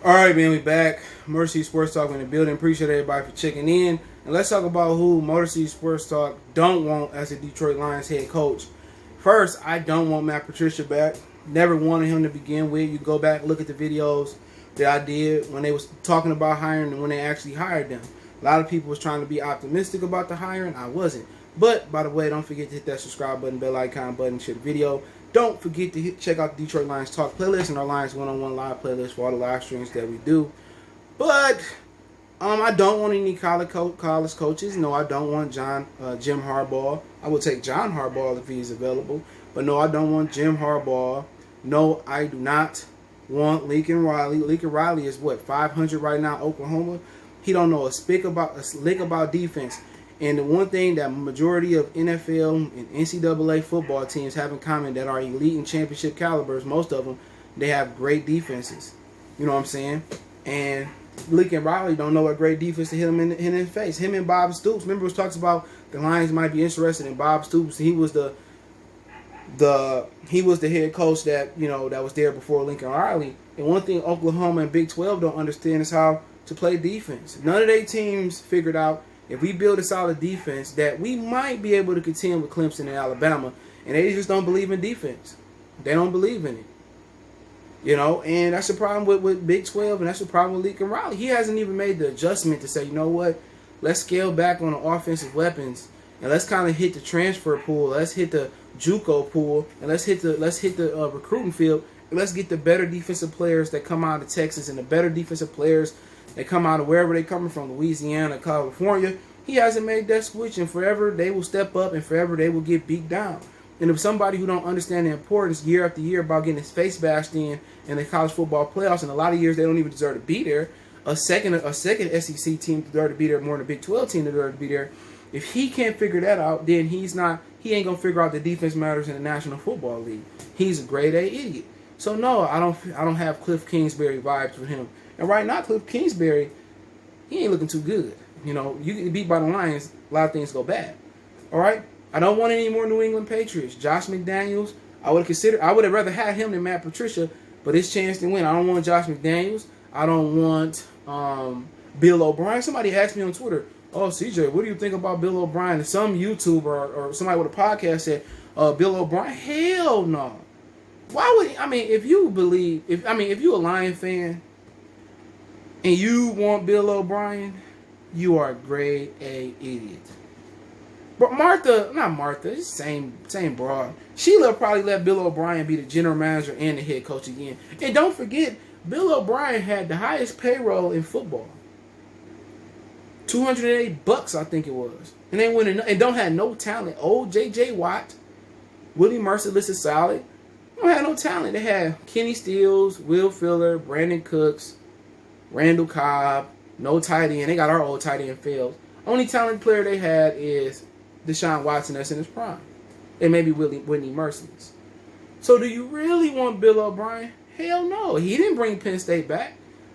All right, man, we back. Motor City Sports Talk in the building. Appreciate everybody for checking in. And let's talk about who Motor City Sports Talk don't want as a Detroit Lions head coach. First, I don't want Matt Patricia back. Never wanted him to begin with. You go back, look at the videos that I did when they was talking about hiring and when they actually hired them. A lot of people was trying to be optimistic about the hiring. I wasn't. But, by the way, don't forget to hit that subscribe button, bell icon button, share the video. Don't forget to check out the Detroit Lions Talk playlist and our Lions One-on-One live playlist for all the live streams that we do. But I don't want any college coaches. No, I don't want Jim Harbaugh. I would take John Harbaugh if he's available. But no, I don't want Jim Harbaugh. No, I do not want Lincoln Riley. Lincoln Riley is what, 500 right now, Oklahoma. He don't know a lick about defense. And the one thing that majority of NFL and NCAA football teams have in common that are elite and championship calibers, most of them, they have great defenses. You know what I'm saying? And Lincoln Riley don't know what great defense to hit him in his face. Him and Bob Stoops. Remember, it talks about the Lions might be interested in Bob Stoops. He was the head coach that was there before Lincoln Riley. And one thing Oklahoma and Big 12 don't understand is how to play defense. None of their teams figured out, if we build a solid defense, that we might be able to contend with Clemson and Alabama. And they just don't believe in defense. They don't believe in it. And that's the problem with Big 12, and that's the problem with Lincoln Riley. He hasn't even made the adjustment to say, you know what, let's scale back on the offensive weapons, and let's kind of hit the transfer pool. Let's hit the JUCO pool, and let's hit the recruiting field, and let's get the better defensive players that come out of Texas and the better defensive players they come out of wherever they coming from, Louisiana, California. He hasn't made that switch, and forever they will step up, and forever they will get beat down. And if somebody who don't understand the importance year after year about getting his face bashed in the college football playoffs, and a lot of years they don't even deserve to be there, a second SEC team deserve to be there more than a Big 12 team deserve to be there. If he can't figure that out, then he ain't gonna figure out the defense matters in the National Football League. He's a grade A idiot. So no, I don't have Cliff Kingsbury vibes with him. And right now, Cliff Kingsbury, he ain't looking too good. You get beat by the Lions, a lot of things go bad. All right? I don't want any more New England Patriots. Josh McDaniels, I would have rather had him than Matt Patricia, but it's chance to win. I don't want Josh McDaniels. I don't want Bill O'Brien. Somebody asked me on Twitter, oh, CJ, what do you think about Bill O'Brien? And some YouTuber or somebody with a podcast said, Bill O'Brien? Hell no. Why would, if you a Lion fan, and you want Bill O'Brien, you are a grade A idiot. But it's same broad. Sheila probably let Bill O'Brien be the general manager and the head coach again. And don't forget, Bill O'Brien had the highest payroll in football. $208, I think it was. And they went and don't have no talent. Old J.J. Watt, Willie Merciless is solid. They don't have no talent. They had Kenny Stills, Will Fuller, Brandon Cooks, Randall Cobb, no tight end. They got our old tight end Fields. Only talented player they had is Deshaun Watson that's in his prime. And maybe Whitney Merciless. So do you really want Bill O'Brien? Hell no. He didn't bring Penn State back.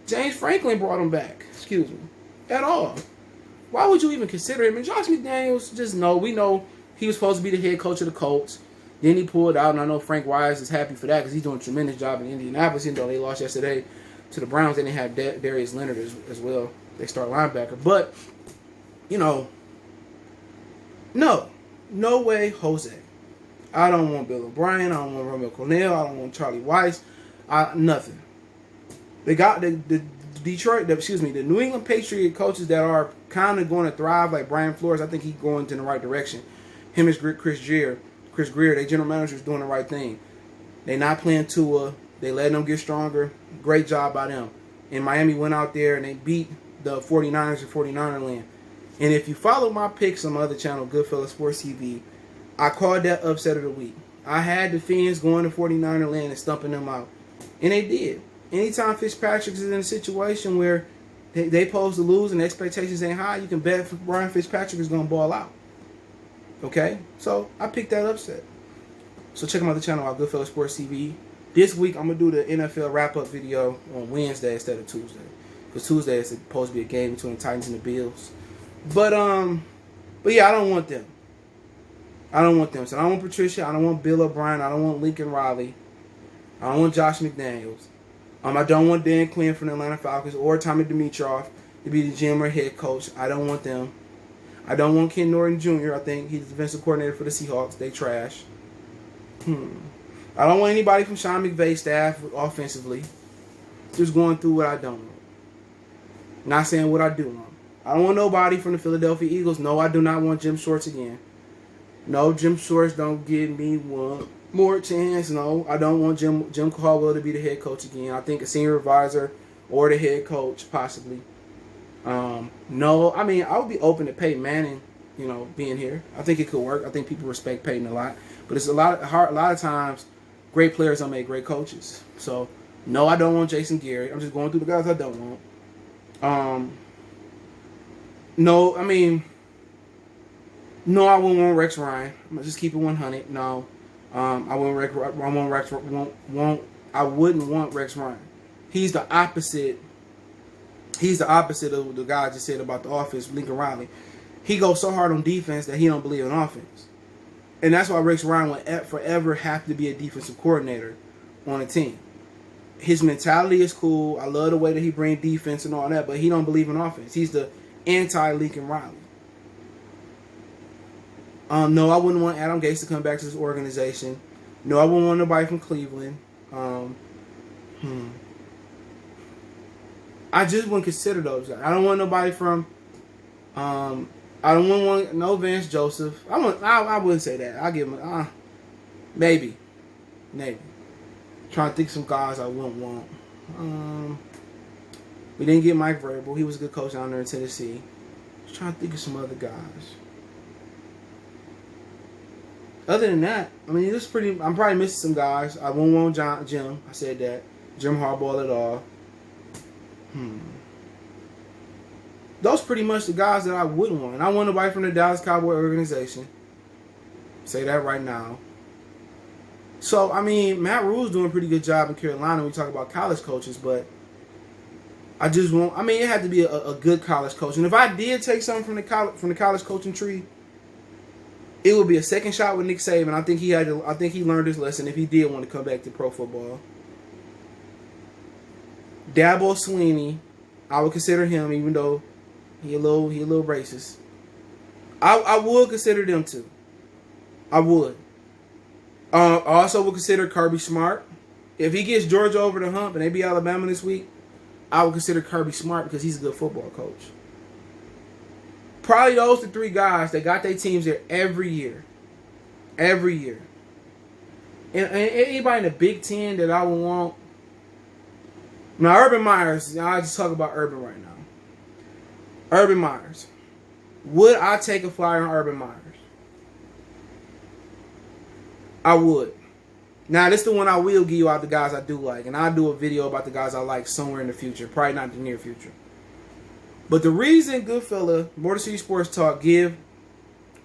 James Franklin brought him back. Excuse me. At all. Why would you even consider him? And Josh McDaniels, we know he was supposed to be the head coach of the Colts. Then he pulled out, and I know Frank Wise is happy for that because he's doing a tremendous job in Indianapolis, even though they lost yesterday to the Browns. They didn't have Darius Leonard as well. They start linebacker. But, no way, Jose. I don't want Bill O'Brien. I don't want Romeo Cornell. I don't want Charlie Weiss. Nothing. They got the New England Patriot coaches that are kind of going to thrive, like Brian Flores. I think he's going in the right direction. Him and Chris Greer, their general manager, is doing the right thing. They're not playing Tua. They letting them get stronger. Great job by them. And Miami went out there and they beat the 49ers in 49er land. And if you follow my picks on my other channel, Goodfellas Sports TV, I called that upset of the week. I had the Fiends going to 49er land and stumping them out. And they did. Anytime Fitzpatrick is in a situation where they pose to lose and the expectations ain't high, you can bet Ryan Fitzpatrick is going to ball out. Okay? So I picked that upset. So check out the channel out, Goodfellas Sports TV. This week, I'm going to do the NFL wrap-up video on Wednesday instead of Tuesday. Because Tuesday is supposed to be a game between the Titans and the Bills. But yeah, I don't want them. So I don't want Patricia. I don't want Bill O'Brien. I don't want Lincoln Riley. I don't want Josh McDaniels. I don't want Dan Quinn from the Atlanta Falcons or Tommy Dimitroff to be the GM or head coach. I don't want them. I don't want Ken Norton Jr. I think he's the defensive coordinator for the Seahawks. They trash. I don't want anybody from Sean McVay's staff offensively. Just going through what I don't want. Not saying what I do want. I don't want nobody from the Philadelphia Eagles. No, I do not want Jim Schwartz again. No, Jim Schwartz don't give me one more chance. No, I don't want Jim Caldwell to be the head coach again. I think a senior advisor or the head coach possibly. No, I mean, I would be open to Peyton Manning, being here. I think it could work. I think people respect Peyton a lot. But it's a lot of times, great players don't make great coaches. So, no, I don't want Jason Garrett. I'm just going through the guys I don't want. No, I mean, no, I wouldn't want Rex Ryan. I'm gonna just keep it 100. No, I wouldn't want Rex Ryan. He's the opposite. He's the opposite of what the guy just said about the offense, Lincoln Riley. He goes so hard on defense that he don't believe in offense. And that's why Rex Ryan will forever have to be a defensive coordinator on a team. His mentality is cool. I love the way that he brings defense and all that, but he don't believe in offense. He's the anti-Lincoln Riley. No, I wouldn't want Adam Gase to come back to this organization. No, I wouldn't want nobody from Cleveland. I just wouldn't consider those guys. I don't want nobody from. I don't want no Vance Joseph. I wouldn't say that. I'll give him maybe. Trying to think of some guys I wouldn't want. We didn't get Mike Vrabel. He was a good coach down there in Tennessee. Just trying to think of some other guys. Other than that, I mean, it's pretty. I'm probably missing some guys. I won't want Jim. I said that. Jim Harbaugh at all. Those pretty much the guys that I wouldn't want. And I want nobody from the Dallas Cowboy organization. Say that right now. So, I mean, Matt Rule's doing a pretty good job in Carolina when we talk about college coaches, but I just want. I mean, it had to be a good college coach. And if I did take something from the college coaching tree, it would be a second shot with Nick Saban. I think he learned his lesson if he did want to come back to pro football. Dabo Swinney, I would consider him, even though he a little racist. I would consider them too. I would. I also would consider Kirby Smart. If he gets Georgia over the hump and they beat Alabama this week, I would consider Kirby Smart because he's a good football coach. Probably those the three guys that got their teams there every year. Every year. And anybody in the Big Ten that I would want. Now, Urban Myers, I'll just talk about Urban right now. Urban Myers. Would I take a flyer on Urban Myers? I would. Now, this is the one I will give you out the guys I do like. And I'll do a video about the guys I like somewhere in the future. Probably not the near future. But the reason Goodfella, Motor City Sports Talk, give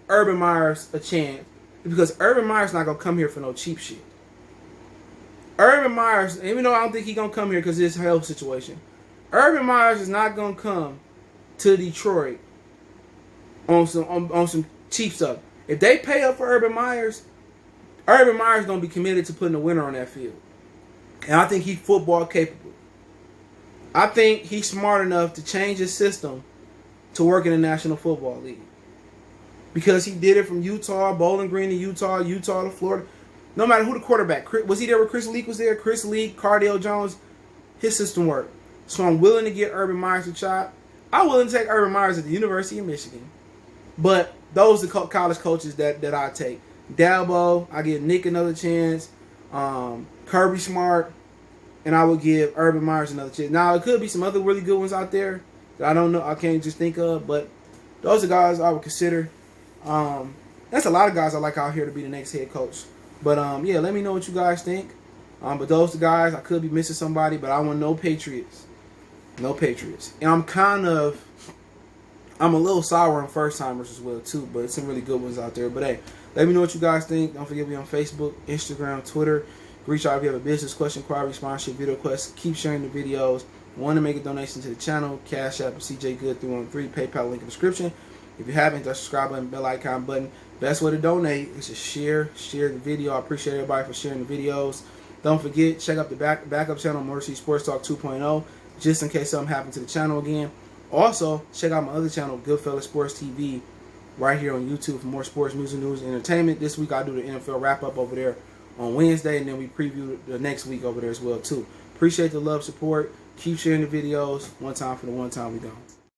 Urban Myers a chance is because Urban Myers not going to come here for no cheap shit. Urban Myers, even though I don't think he's going to come here because of his health situation, Urban Myers is not going to come to Detroit on some cheap stuff. If they pay up for Urban Myers going to be committed to putting a winner on that field. And I think he's football capable. I think he's smart enough to change his system to work in the National Football League. Because he did it from Utah, Bowling Green to Utah to Florida. No matter who the quarterback. Was he there when Chris Leak was there? Chris Leak, Cardale Jones. His system worked. So I'm willing to get Urban Myers a shot. I'm willing to take Urban Myers at the University of Michigan. But those are the college coaches that I take. Dabo, I give Nick another chance. Kirby Smart. And I would give Urban Myers another chance. Now, it could be some other really good ones out there that I don't know. I can't just think of. But those are guys I would consider. That's a lot of guys I like out here to be the next head coach. But, yeah, let me know what you guys think. But those are the guys. I could be missing somebody. But I want no Patriots. No Patriots. And I'm a little sour on first-timers as well, too. But some really good ones out there. But, hey, let me know what you guys think. Don't forget to be on Facebook, Instagram, Twitter. Reach out if you have a business question, inquiry, sponsorship, video request. Keep sharing the videos. Want to make a donation to the channel? Cash App, CJ Good 313. PayPal link in the description. If you haven't, that subscribe button, bell icon button. Best way to donate is to share the video. I appreciate everybody for sharing the videos. Don't forget, check out the backup channel, Mercy Sports Talk 2.0, just in case something happened to the channel again. Also, check out my other channel, Goodfellas Sports TV, right here on YouTube for more sports, music, news, and entertainment. This week I do the NFL wrap-up over there on Wednesday, and then we preview the next week over there as well, too. Appreciate the love, support. Keep sharing the videos. One time for the one time we gone.